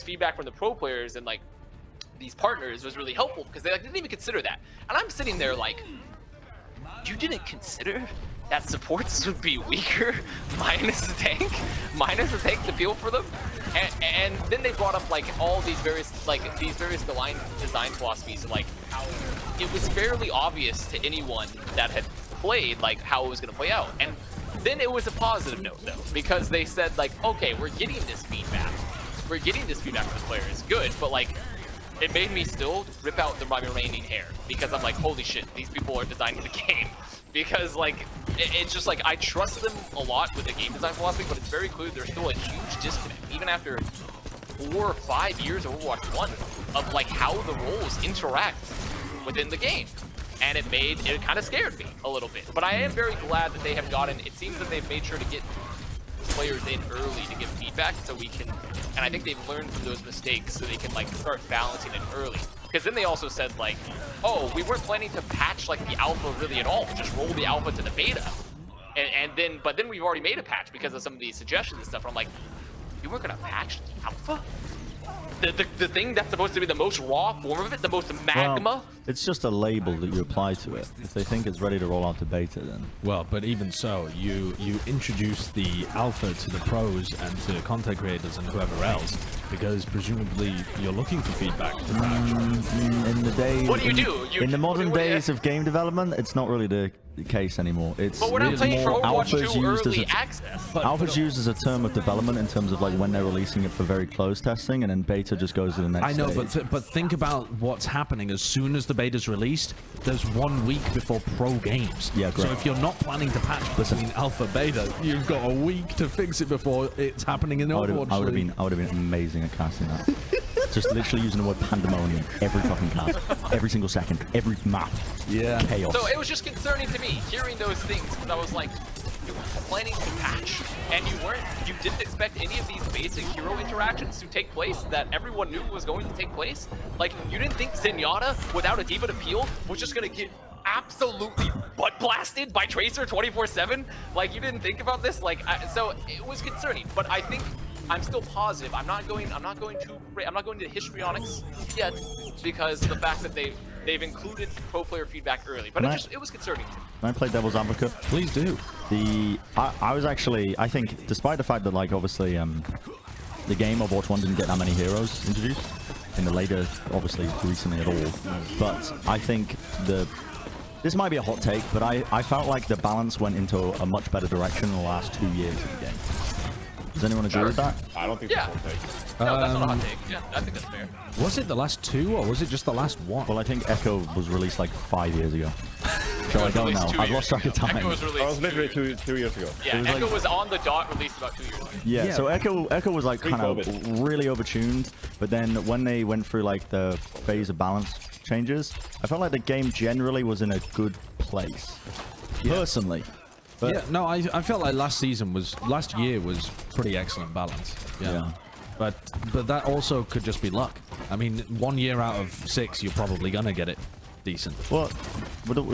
feedback from the pro players and like these partners was really helpful because they like didn't even consider that. And I'm sitting there like, you didn't consider that supports would be weaker minus the tank to feel for them, and then they brought up like all these various design philosophies and like how it was fairly obvious to anyone that had played like how it was going to play out. And then it was a positive note though, because they said like, okay, we're getting this feedback from the players, good, but like it made me still rip out my remaining hair because I'm like, holy shit, these people are designing the game. Because like it's just like I trust them a lot with the game design philosophy, but it's very clear there's still a huge disconnect even after 4 or 5 years of Overwatch 1 of like how the roles interact within the game. And it kind of scared me a little bit. But I am very glad that they have gotten, it seems that they've made sure to get players in early to give feedback so we can, and I think they've learned from those mistakes so they can like start balancing it early. Because then they also said like, oh, we weren't planning to patch like the alpha really at all, just roll the alpha to the beta. But then we've already made a patch because of some of these suggestions and stuff. I'm like, you weren't gonna patch the alpha? The thing that's supposed to be the most raw form of it, the most magma? Well, it's just a label that you apply to it. If they think it's ready to roll out to beta, then... Well, but even so, you introduce the alpha to the pros and to content creators and whoever else, because presumably you're looking for feedback to patch. In the days... What do you do? In the modern days of game development, it's not really the case anymore. It's but we're not playing for Overwatch 2 early access. Alpha's used as a term of development in terms of like when they're releasing it for very close testing, and then beta just goes to the next I know, stage. but think about what's happening as soon as the beta's released. There's 1 week before pro games. Yeah, great. So if you're not planning to patch between alpha beta, you've got a week to fix it before it's happening in Overwatch. I would have been amazing at casting that. Just literally using the word pandemonium every fucking cast, every single second, every map. Yeah. Chaos. So it was just concerning to me hearing those things because I was like, you were planning to patch and you didn't expect any of these basic hero interactions to take place that everyone knew was going to take place. Like you didn't think Zenyatta without a D.Va to peel was just gonna get absolutely butt blasted by Tracer 24/7. Like you didn't think about this. Like so it was concerning, but I think I'm still positive. I'm not going to histrionics yet because of the fact that they've included pro player feedback early. But it was concerning to me. Can I play devil's advocate? Please do. I think, despite the fact that like obviously the game Overwatch 1 didn't get that many heroes introduced in the later, obviously recently at all, but I think this might be a hot take, but I felt like the balance went into a much better direction in the last 2 years of the game. Does anyone agree with that? I don't think that's a hot take. No, that's not a hot take. Yeah, I think that's fair. Was it the last 2 or was it just the last 1? Well, I think Echo was released like 5 years ago. So I don't know. I've lost track of time. Echo was released. That was literally two years ago. Yeah, Echo was on the dot released about 2 years ago. Yeah, so Echo was like kind of really overtuned, but then when they went through like the phase of balance changes, I felt like the game generally was in a good place. Personally. But yeah, no, I felt like last year was pretty excellent balance. Yeah. But that also could just be luck. I mean, 1 year out of 6, you're probably gonna get it decent. Well,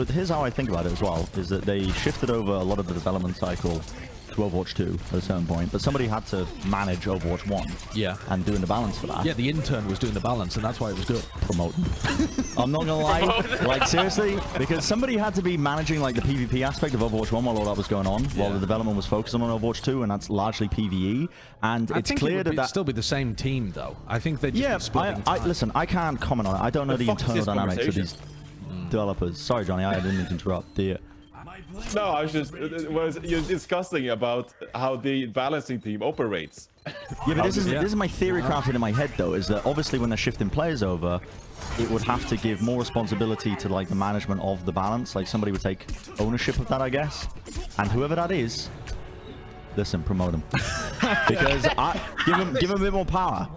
here's how I think about it as well, is that they shifted over a lot of the development cycle to Overwatch 2 at a certain point, but somebody had to manage Overwatch 1. Yeah. And doing the balance for that. Yeah, the intern was doing the balance, and that's why it was good. Promoting. I'm not gonna lie, like seriously, because somebody had to be managing like the PvP aspect of Overwatch 1 while all that was going on, while the development was focused on Overwatch 2, and that's largely PvE. And it's clear that still be the same team, though. I think they just be splitting time. listen, I can't comment on it. I don't know the internal dynamics of these developers. Sorry, Johnny, I didn't mean to interrupt. No, I was just you're discussing about how the balancing team operates. Yeah, but this is my theory crafted in my head though, is that obviously when they're shifting players over, it would have to give more responsibility to like the management of the balance. Like somebody would take ownership of that, I guess. And whoever that is, listen, promote them. Because give him a bit more power.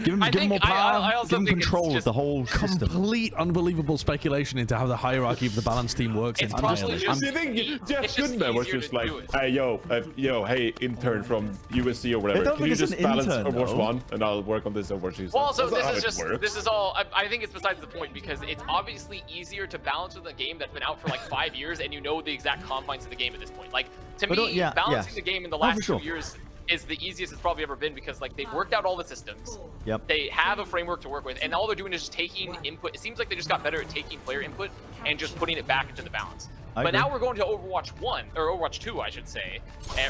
Give him more power, give him control of the whole system. Complete unbelievable speculation into how the hierarchy of the balance team works. It's probably just... Do you think Jeff Goodman was just like, hey, hey, intern from USC or whatever, can you just balance Overwatch 1 and I'll work on this Overwatch 2? Well, so this is all, I think it's besides the point because it's obviously easier to balance with a game that's been out for like 5 years and you know the exact confines of the game at this point. Like, to me, balancing the game in the last 2 years is the easiest it's probably ever been because like they've worked out all the systems. Yep. They have a framework to work with, and all they're doing is just taking input. It seems like they just got better at taking player input and just putting it back into the balance. But now we're going to Overwatch 1, or Overwatch 2, I should say,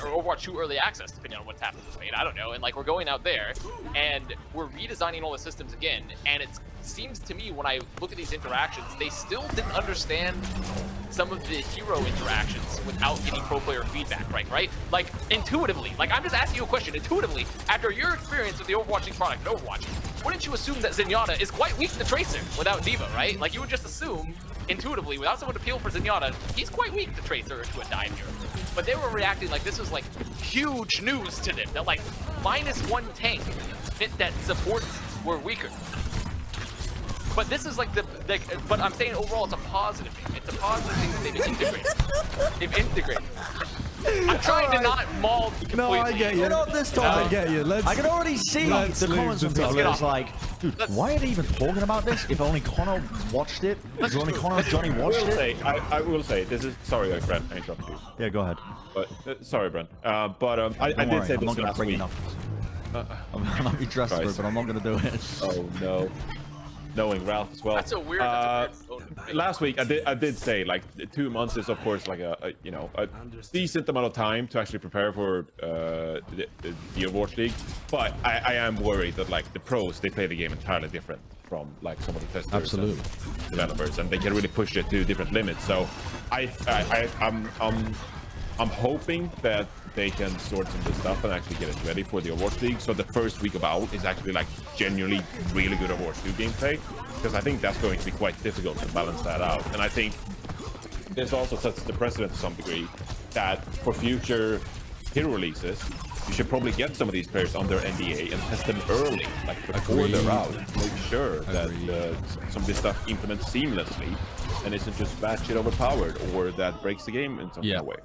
or Overwatch 2 Early Access, depending on what's happening this week. I don't know. And like we're going out there, and we're redesigning all the systems again. And it seems to me when I look at these interactions, they still didn't understand some of the hero interactions without getting pro player feedback, right? Like intuitively, like I'm just asking you a question. Intuitively, after your experience with the Overwatching product in Overwatch, wouldn't you assume that Zenyatta is quite weak to Tracer without D.Va, right? Like you would just assume intuitively, without someone to peel for Zenyatta, he's quite weak to Tracer or to a dive hero. But they were reacting like this was like huge news to them, that like -1 tank meant that supports were weaker. But this is like but I'm saying overall it's a positive thing. It's a positive thing that they've integrated. They've integrated. I'm trying to not maul completely. No, I get you. Get off this topic. I get you. I can already see the comments from people. It's like, dude, why are they even talking about this? If only Connor watched it. If only Connor and Johnny watched it. I will say, this is... Sorry, Brent, I interrupted you. Yeah, go ahead. But, sorry, Brent. I did say this last week. I'm not be dressed for it, but I'm not going to do it. Oh, no. Knowing Ralph as well. That's a weird. Last week I did say like 2 months is of course like a decent amount of time to actually prepare for the Overwatch League, but I am worried that like the pros, they play the game entirely different from like some of the testers and developers, and they can really push it to different limits. So I'm hoping that they can sort some of this stuff and actually get it ready for the Overwatch League. So the first week of out is actually like genuinely really good Overwatch 2 gameplay, because I think that's going to be quite difficult to balance that out. And I think this also sets the precedent to some degree that for future hero releases, you should probably get some of these players on their NDA and test them early, like before they're out. Make sure that some of this stuff implements seamlessly and isn't just batshit overpowered or that breaks the game in some kind of way.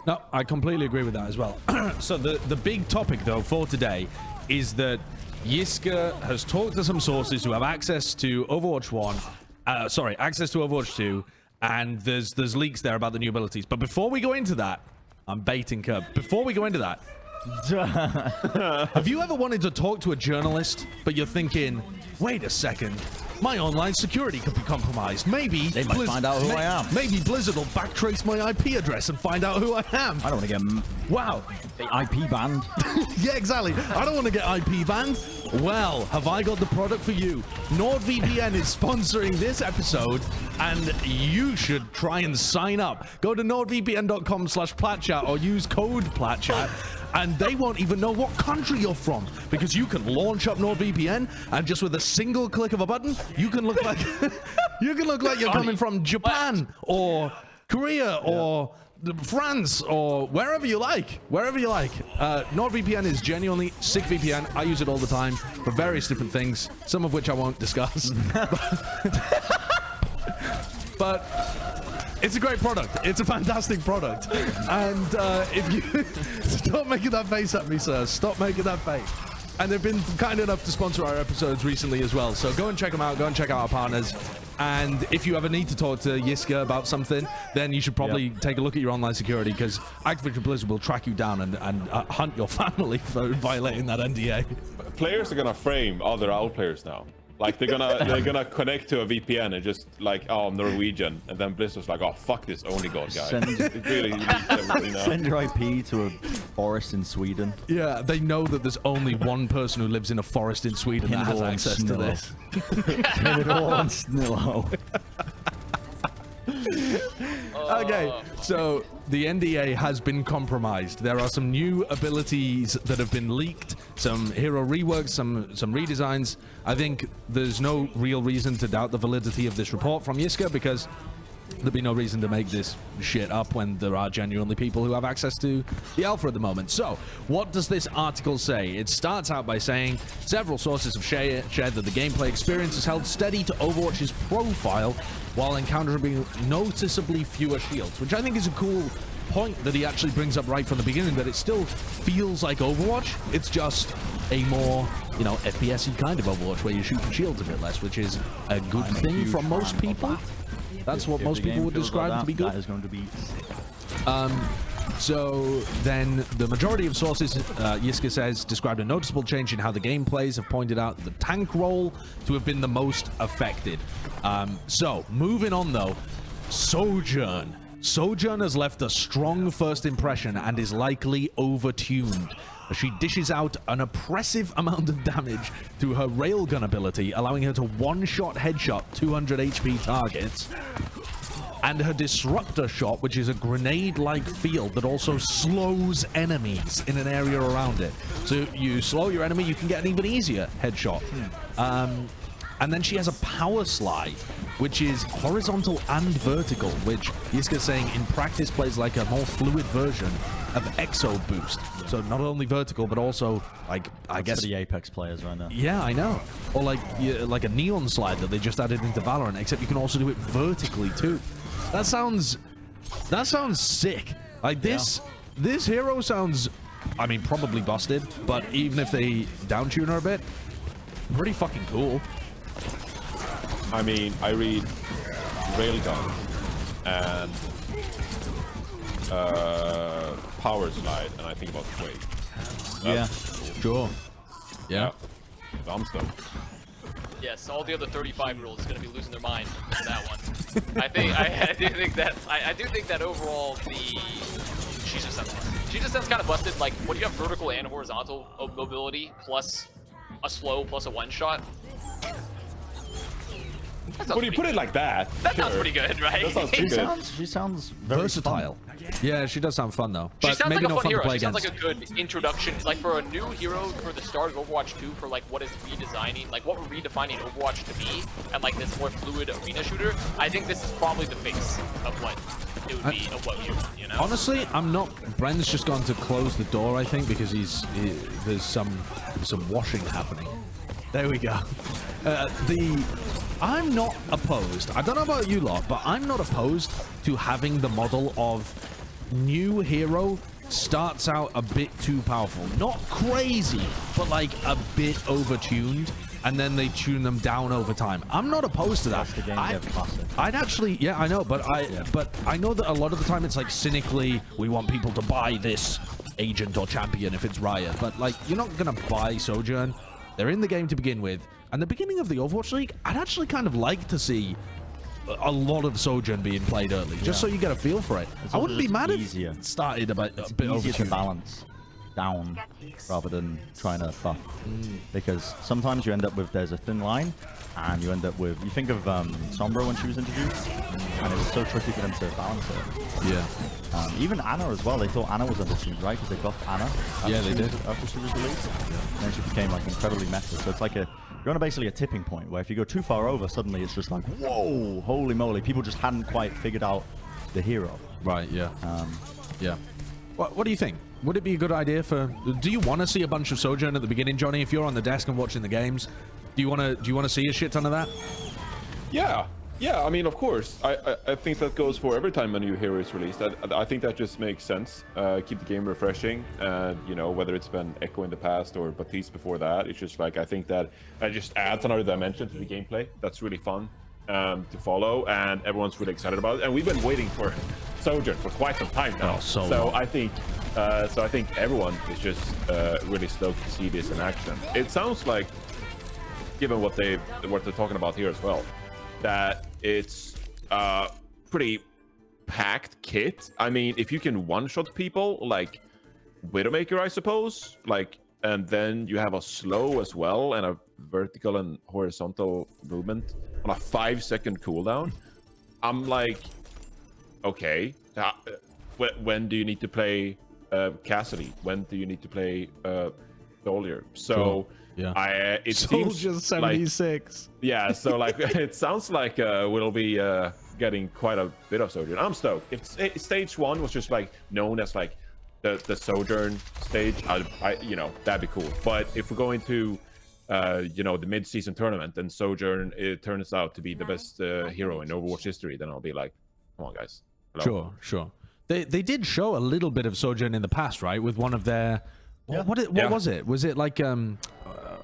No, I completely agree with that as well. So the big topic, though, for today is that Yiska has talked to some sources who have access to Overwatch 1, access to Overwatch 2, and there's leaks there about the new abilities. But before we go into that, I'm baiting Curb. Before we go into that, have you ever wanted to talk to a journalist, but you're thinking, wait a second, my online security could be compromised. Maybe they might find out who I am. Maybe Blizzard will backtrace my IP address and find out who I am. I don't want to get IP banned. Yeah, exactly. I don't want to get IP banned. Well, have I got the product for you? NordVPN is sponsoring this episode, and you should try and sign up. Go to nordvpn.com/platchat or use code platchat. And they won't even know what country you're from, because you can launch up NordVPN and just with a single click of a button, you can look like you're coming from Japan or Korea or France or wherever you like. NordVPN is genuinely sick VPN. I use it all the time for various different things, some of which I won't discuss. But it's a great product. It's a fantastic product. And if you... Stop making that face at me, sir. Stop making that face. And they've been kind enough to sponsor our episodes recently as well. So go and check them out. Go and check out our partners. And if you ever need to talk to Yiska about something, then you should probably take a look at your online security, because Activision Blizzard will track you down and hunt your family for violating that NDA. Players are going to frame other outplayers now. Like they're gonna connect to a VPN and just like, oh, I'm Norwegian, and then Blizzard's like, oh, fuck this only god guy. Send your IP to a forest in Sweden. Yeah, they know that there's only one person who lives in a forest in Sweden that has access to this. Pin it all on Snillo. Okay, so the NDA has been compromised. There are some new abilities that have been leaked, some hero reworks, some redesigns. I think there's no real reason to doubt the validity of this report from Yiska, because there'd be no reason to make this shit up when there are genuinely people who have access to the alpha at the moment. So, what does this article say? It starts out by saying, several sources have shared that the gameplay experience has held steady to Overwatch's profile while encountering noticeably fewer shields, which I think is a cool point that he actually brings up right from the beginning, that it still feels like Overwatch. It's just a more, FPS-y kind of Overwatch where you shoot the shields a bit less, which is a good thing from most people. That's what most people would describe to be good. That is going to be sick. So then the majority of sources, Yiska says, described a noticeable change in how the game plays, have pointed out the tank role to have been the most affected. So moving on though, Sojourn. Sojourn has left a strong first impression and is likely overtuned. She dishes out an oppressive amount of damage through her railgun ability, allowing her to one-shot headshot 200 HP targets. And her disruptor shot, which is a grenade-like field that also slows enemies in an area around it. So you slow your enemy, you can get an even easier headshot. And then she has a power slide, which is horizontal and vertical, which Yiska's saying in practice plays like a more fluid version of Exo Boost. So not only vertical, but also, like, I guess... for the Apex players right now. Yeah, I know. Or like a Neon slide that they just added into Valorant, except you can also do it vertically too. That sounds sick. Like this hero sounds, I mean, probably busted, but even if they downtune her a bit, pretty fucking cool. I mean, I read Railgun and Power Slide, and I think about Quake. Yeah, sure. Yeah. I'm stoked. Yes, all the other 35-year-olds going to be losing their mind for that one. I do think that overall she just sounds kind of busted. Like, when you have vertical and horizontal mobility plus a slow plus a one-shot. When you put it like that, that sounds pretty good, right? That sounds pretty good. She sounds very versatile. fun. Yeah, she does sound fun though. She But sounds maybe like a not fun fun to hero. play She sounds against. like a good introduction, like for a new hero for the start of Overwatch 2, for like what is redesigning, like what we're redefining Overwatch to be, and like this more fluid arena shooter. I think this is probably the face of what it would be, of what you want, you know? Honestly, I'm not. Bren's just gone to close the door, I think, because there's some washing happening. There we go. I'm not opposed. I don't know about you lot, but I'm not opposed to having the model of new hero starts out a bit too powerful. Not crazy, but like a bit overtuned, and then they tune them down over time. I'm not opposed to that. That's the game dev classic. I'd actually, yeah, I know, but I know that a lot of the time it's like cynically, we want people to buy this agent or champion if it's Riot, but like you're not gonna buy Sojourn. They're in the game to begin with, and the beginning of the Overwatch League, I'd actually kind of like to see a lot of Sojourn being played early, just so you get a feel for it. I wouldn't be mad if it started a bit easier to overtuned. balance down rather than trying to buff, because sometimes you end up with there's a thin line, and you end up with, you think of Sombra when she was introduced, and it was so tricky for them to balance it. Yeah. Even Anna as well. They thought Anna was undertuned, right? Because they buffed Anna. Yeah, they did. After she was released, and then she became like incredibly meta. So it's like you're on basically a tipping point where if you go too far over, suddenly it's just like, whoa, holy moly! People just hadn't quite figured out the hero. Right. Yeah. Yeah. What do you think? Would it be a good idea for? Do you want to see a bunch of Sojourn at the beginning, Johnny? If you're on the desk and watching the games, do you want to see a shit ton of that? Yeah, I mean, of course. I think that goes for every time a new hero is released. I think that just makes sense. Keep the game refreshing, and you know, whether it's been Echo in the past or Baptiste before that, it's just like, I think that just adds another dimension to the gameplay. That's really fun to follow, and everyone's really excited about it. And we've been waiting for Sojourn for quite some time now. So long. I think everyone is just really stoked to see this in action. It sounds like, given what they're talking about here as well, that it's a pretty packed kit. I mean, if you can one-shot people like Widowmaker, I suppose, like, and then you have a slow as well and a vertical and horizontal movement on a 5-second cooldown, I'm like, okay, when do you need to play Cassidy? When do you need to play Soldier? So Sure. Yeah. it seems Soldier 76. like, yeah, so like it sounds like we'll be getting quite a bit of Sojourn. I'm stoked. If stage 1 was just like known as like the Sojourn stage, I you know, that'd be cool. But if we're going to you know, the mid-season tournament and Sojourn, it turns out to be the best hero in Overwatch history, then I'll be like, come on, guys. Hello. Sure. They did show a little bit of Sojourn in the past, right? With one of their what was it? Was it like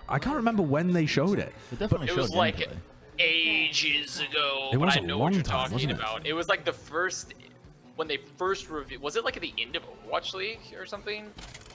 I can't remember when they showed it. It definitely It showed was like gameplay. ages ago. It was but I a know long what you're time, talking wasn't it? about. It was like the first when they first revealed, was it like at the end of Overwatch League or something?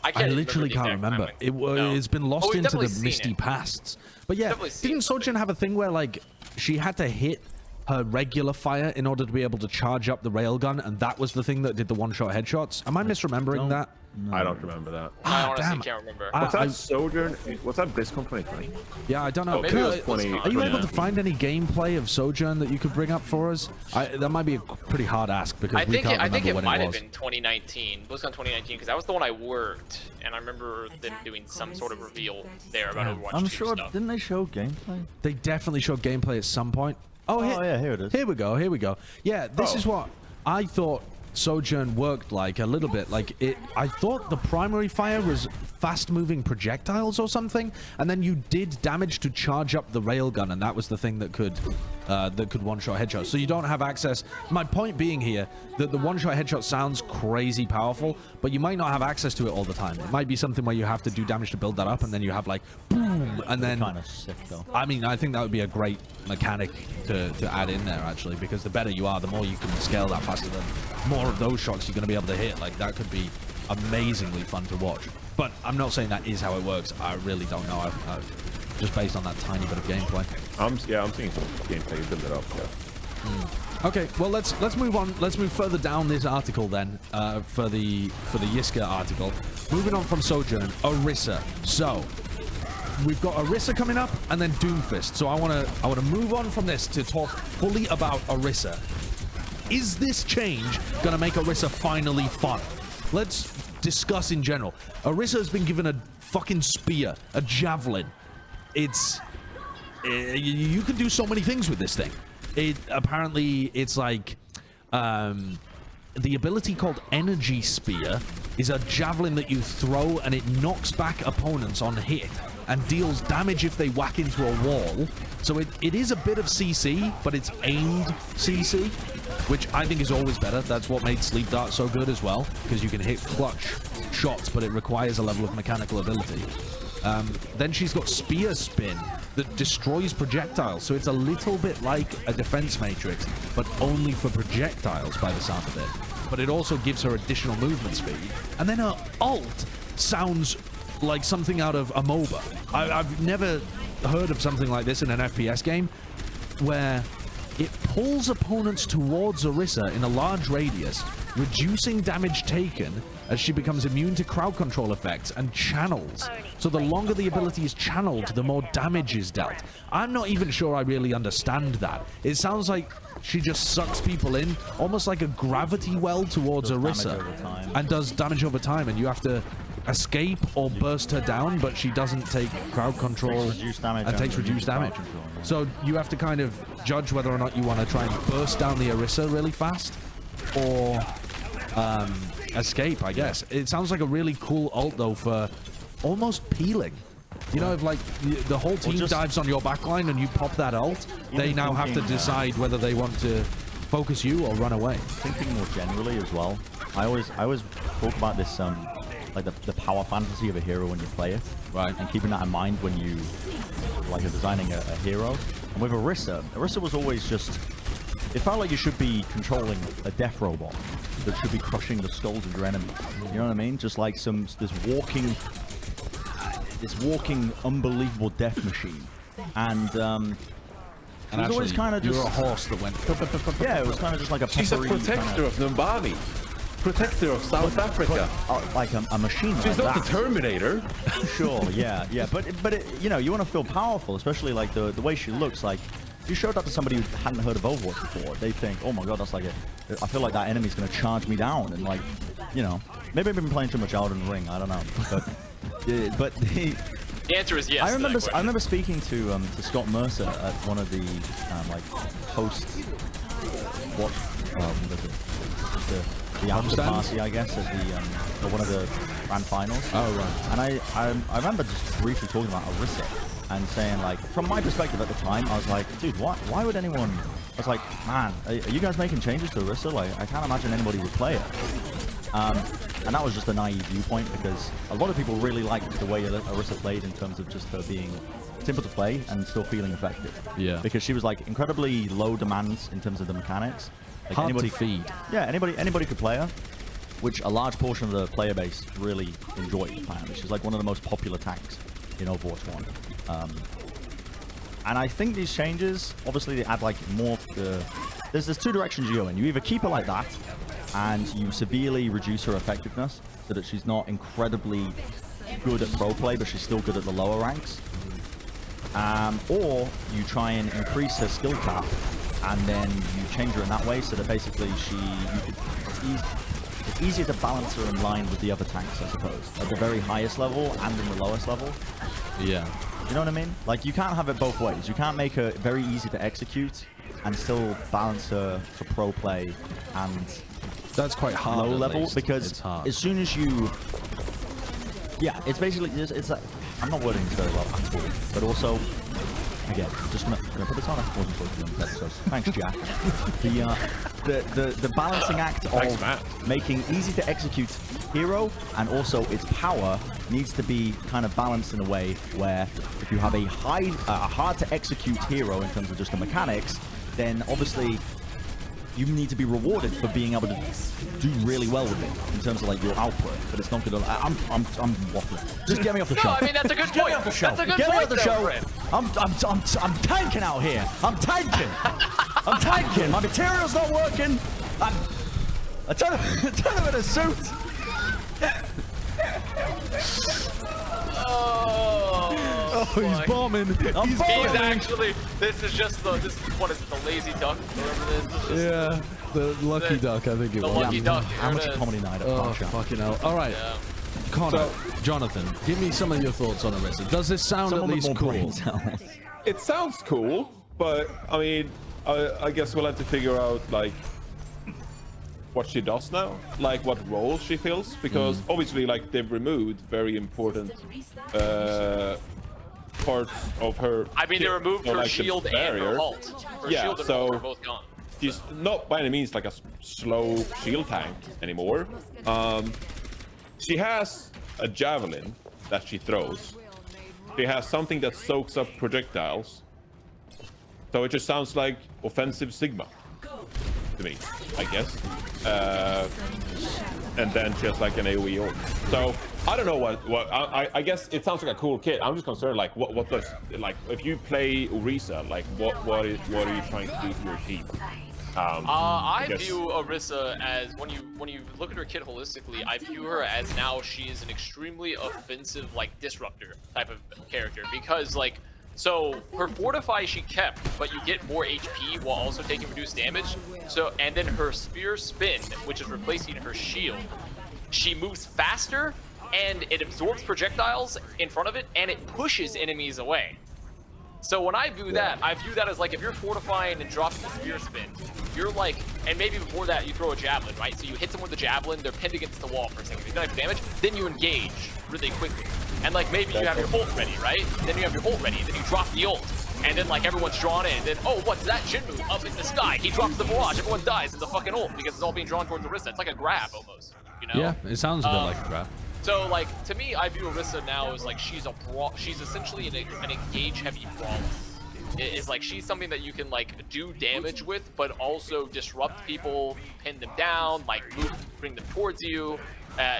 I literally can't remember. It's been lost we've into definitely the seen misty it. pasts. But yeah, Definitely seen didn't Sojourn have a thing where like she had to hit her regular fire in order to be able to charge up the railgun, and that was the thing that did the one-shot headshots? Am I misremembering that? I don't remember that. I honestly damn. can't remember. What's that Sojourn? What's that BlizzCon 2020? Yeah, I don't know. maybe it was Kurt, BlizzCon. are you able to 2019. find any gameplay of Sojourn that you could bring up for us? That might be a pretty hard ask because I we think can't I think remember it when might it have was. been 2019, BlizzCon 2019, because that was the one I worked, and I remember them doing some sort of reveal there about Overwatch I'm 2 sure. stuff. Didn't they show gameplay? They definitely showed gameplay at some point. Oh, yeah, here it is. Here we go. Here we go. Yeah, this is what I thought Sojourn worked like a little bit. Like it, I thought the primary fire was fast-moving projectiles or something, and then you did damage to charge up the railgun, and that was the thing that could one-shot headshot. So you don't have access. My point being here that the one-shot headshot sounds crazy powerful, but you might not have access to it all the time. It might be something where you have to do damage to build that up, and then you have like boom, and then Kind of sick though. I mean, I think that would be a great mechanic to add in there, actually, because the better you are, the more you can scale that faster, the more of those shots you're going to be able to hit. Like, that could be amazingly fun to watch. But I'm not saying that is how it works. I really don't know. Just based on that tiny bit of gameplay. I'm seeing some gameplay build it up. Yeah. Okay, well, let's move on. Let's move further down this article then, for the Yiska article. Moving on from Sojourn, Orisa. So, we've got Orisa coming up, and then Doomfist. So I wanna move on from this to talk fully about Orisa. Is this change gonna make Orisa finally fun? Let's discuss in general. Orisa has been given a fucking spear, a javelin. It's you can do so many things with this thing. Apparently it's like the ability called Energy Spear is a javelin that you throw and it knocks back opponents on hit and deals damage if they whack into a wall. So it is a bit of CC, but it's aimed CC, which I think is always better. That's what made Sleep Dart so good as well, because you can hit clutch shots, but it requires a level of mechanical ability. Then she's got Spear Spin that destroys projectiles, so it's a little bit like a defense matrix, but only for projectiles by the sound of it. But it also gives her additional movement speed. And then her ult sounds like something out of a MOBA. I've never heard of something like this in an FPS game, where it pulls opponents towards Orisa in a large radius, reducing damage taken as she becomes immune to crowd control effects and channels. So the longer the ability is channeled, the more damage is dealt. I'm not even sure I really understand that. It sounds like she just sucks people in, almost like a gravity well towards Orisa, and does damage over time, and you have to escape or burst her down, but she doesn't take crowd control and takes reduced damage. So you have to kind of judge whether or not you want to try and burst down the Orisa really fast, or escape, I guess. It sounds like a really cool ult, though, for almost peeling. You know, if like the whole team dives on your backline and you pop that ult, they now have to decide whether they want to focus you or run away. Thinking more generally as well, I always talk about this like the power fantasy of a hero when you play it, right? And keeping that in mind when you like are designing a hero. And with Orisa was always just, it felt like you should be controlling a death robot that should be crushing the skulls of your enemies. You know what I mean? Just like this walking unbelievable death machine. And it was always kind of just... You're a horse that went... Yeah, it was kind of just like a She's a peppery protector of Numbani. Protector of South Africa. like a machine She's like not that. the Terminator. Sure, yeah. But it, you know, you want to feel powerful, especially like the way she looks. Like, if you showed that to somebody who hadn't heard of Overwatch before, they'd think, oh my god, that's like I feel like that enemy's going to charge me down. And like, you know, maybe I've been playing too much Elden Ring, I don't know. But the answer is yes. I remember speaking to Scott Mercer at one of the like post the after party, I guess, at the one of the grand finals. Oh right. And I remember just briefly talking about Orisa and saying, like, from my perspective at the time, I was like, dude, why would anyone? I was like, man, are you guys making changes to Orisa? Like, I can't imagine anybody would play it. And that was just a naive viewpoint, because a lot of people really liked the way Orisa played in terms of just her being simple to play and still feeling effective. Yeah. Because she was like incredibly low demands in terms of the mechanics, Like Hard anybody, to feed. yeah, anybody could play her, which a large portion of the player base really enjoyed playing her. She's like one of the most popular tanks in Overwatch 1. And I think these changes, obviously, they add like more. There's two directions you go in. You either keep her like that, and you severely reduce her effectiveness so that she's not incredibly good at pro play, but she's still good at the lower ranks. Or you try and increase her skill cap, and then you change her in that way so that basically it's easier to balance her in line with the other tanks, I suppose, at the very highest level and in the lowest level. Yeah. You know what I mean? Like, you can't have it both ways. You can't make her very easy to execute and still balance her for pro play and That's quite hard. low at level, least. because it's hard. as soon as you... Yeah, it's basically... It's like... I'm not wording this very well at all, but also... Again, just gonna put this on. I wasn't supposed to be on this episode. Thanks, Jack. The balancing act Thanks, of Matt. making easy to execute hero and also its power needs to be kind of balanced in a way where if you have a hard to execute hero in terms of just the mechanics, then obviously you need to be rewarded for being able to do really well with it in terms of like your output. But it's not gonna. I'm waffling. Just get me off the show. No, I mean, that's a good Get me point. off the show. That's a good Get me point, off the though, show. Fred. I'm tanking out here. I'm tanking. I'm tanking. My material's not working. I turn him in a suit. Oh, he's my- bombing. I'm He's bombing. actually. This is what is it? The lazy duck, whatever it is. It's just Yeah, the lucky duck, I think it the was. lucky duck. Amateur Here it is. comedy night at Oh, Park Shop. fucking hell. All right, Yeah. Connor, Jonathan, give me some of your thoughts on Orisa. Does this sound Someone at with least more cool? brain cells. It sounds cool, but I mean, I guess we'll have to figure out like what she does now, like what role she fills, because obviously, like they've removed very important parts of her. I mean, they kit, removed so, her like, the shield and her barrier. ult. Her Yeah, shield and so- ult are both gone. She's not by any means like a slow shield tank anymore. She has a javelin that she throws. She has something that soaks up projectiles. So it just sounds like offensive Sigma to me, I guess. And then she has like an AoE ult. So I don't know what I guess it sounds like a cool kit. I'm just concerned like what does, like, if you play Orisa, like what are you trying to do to your team? I guess- view Orisa as when you look at her kit holistically, I view her as now she is an extremely offensive, like, disruptor type of character, because like, so her fortify she kept, but you get more HP while also taking reduced damage. So, and then her spear spin, which is replacing her shield, she moves faster and it absorbs projectiles in front of it and it pushes enemies away. So when I view that, I view that as like, if you're fortifying and dropping the spear spin, you're like, and maybe before that you throw a javelin, right? So you hit someone with the javelin, they're pinned against the wall for a second. If you don't have damage, then you engage really quickly. And like maybe you have your ult ready, right? Then you have your ult ready, and then you drop the ult. And then like everyone's drawn in, and then, oh, what's that Jinmu up in the sky? He drops the barrage, everyone dies in the fucking ult because it's all being drawn towards the wrist. It's like a grab almost, you know? Yeah, it sounds a bit like a grab. So like, to me, I view Orisa now as like she's essentially an engage-heavy brawler. It's like she's something that you can like do damage with, but also disrupt people, pin them down, like bring them towards you.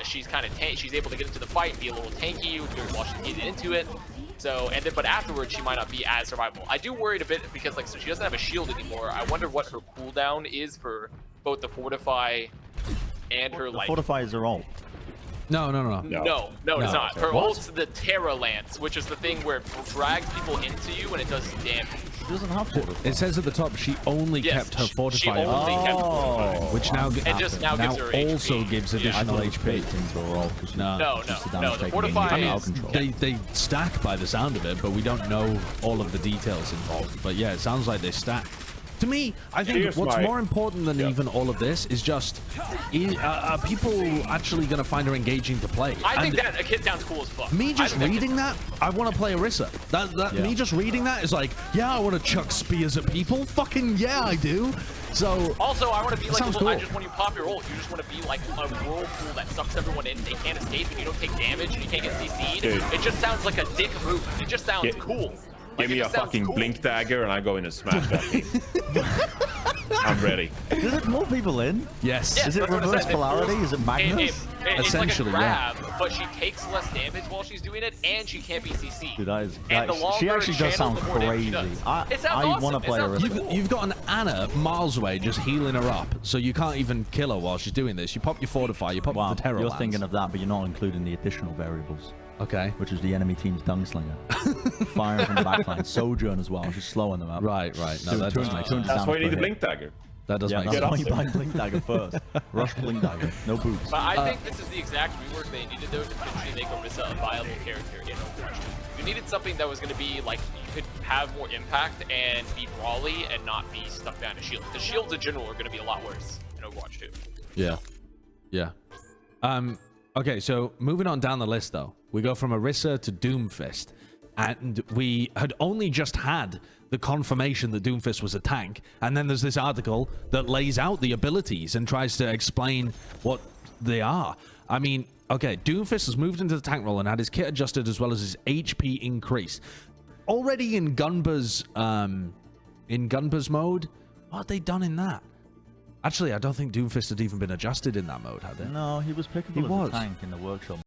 She's kind of she's able to get into the fight, be a little tanky while she's getting into it. So but afterwards she might not be as survivable. I do worry a bit because like, so she doesn't have a shield anymore. I wonder what her cooldown is for both the fortify and her like. Fortify is her ult. No. No, it's not. Her What? ult's the Terra Lance, which is the thing where it drags people into you and it does damage. She doesn't have fortify. It says at the top she only Yes, kept her she fortify only up, kept her Oh. fortify. which now It just now gives her also HP. gives Yeah. I additional thought it HP. baked into her ult. 'Cause No. No, just the no, damage the taken fortify immediately is- out of control. They stack by the sound of it, but we don't know all of the details involved. But yeah, it sounds like they stack. To me, I think Here's what's my- more important than even all of this is just, are people actually going to find her engaging to play? I think And that a kid sounds cool as fuck. me just I think reading that, I want to play Orisa. Yeah. Me just reading that is like, yeah, I want to chuck spears at people. Fucking yeah, I do. So Also, I want to be like, sounds I cool. just when you pop your ult, you just want to be like a whirlpool that sucks everyone in. They can't escape, and you don't take damage, and you can't get CC'd. Dude. It just sounds like a dick move. It just sounds Yeah. cool. Give Like, me it a just sounds fucking cool. blink dagger and I go in and smash that thing. I'm ready. Is it more people in? Yes. Yes, Is it that's what I reverse said. polarity? Is it Magnus? Essentially, it's like a yeah. grab, but she takes less damage while she's doing it, and she can't be CC. Dude, that is, And the she longer actually it does channels, sound the more damage she crazy. does. It sounds I awesome. want to It play her. sounds You've got an Anna miles away just healing her up, so you can't even kill her while she's doing this. You pop your Fortify, you pop Wow, the Terror you're Lance. thinking of that, but you're not including the additional variables, Okay. which is the enemy team's Gunslinger. Firing from the backline. Sojourn as well, she's slowing them up. Right. No, Doing that does 200 make 200 sense. That's why you need the damage per Blink Dagger. That does Yeah, make that's sense. why you buy Blink Dagger first. Rush Blink Dagger, no boots. But I think this is the exact rework they needed, though, to potentially make Orisa a viable character in Overwatch 2. You needed something that was going to be, like, you could have more impact and be brawly and not be stuck down to shields. The shields in general are going to be a lot worse in Overwatch 2. Yeah. Okay, so moving on down the list, though. We go from Orisa to Doomfist. And we had only just had the confirmation that Doomfist was a tank. And then there's this article that lays out the abilities and tries to explain what they are. I mean, okay, Doomfist has moved into the tank role and had his kit adjusted as well as his HP increased. Already in Gunba's mode, what had they done in that? Actually, I don't think Doomfist had even been adjusted in that mode, had they? No, he was pickable He as was. a tank in the workshop.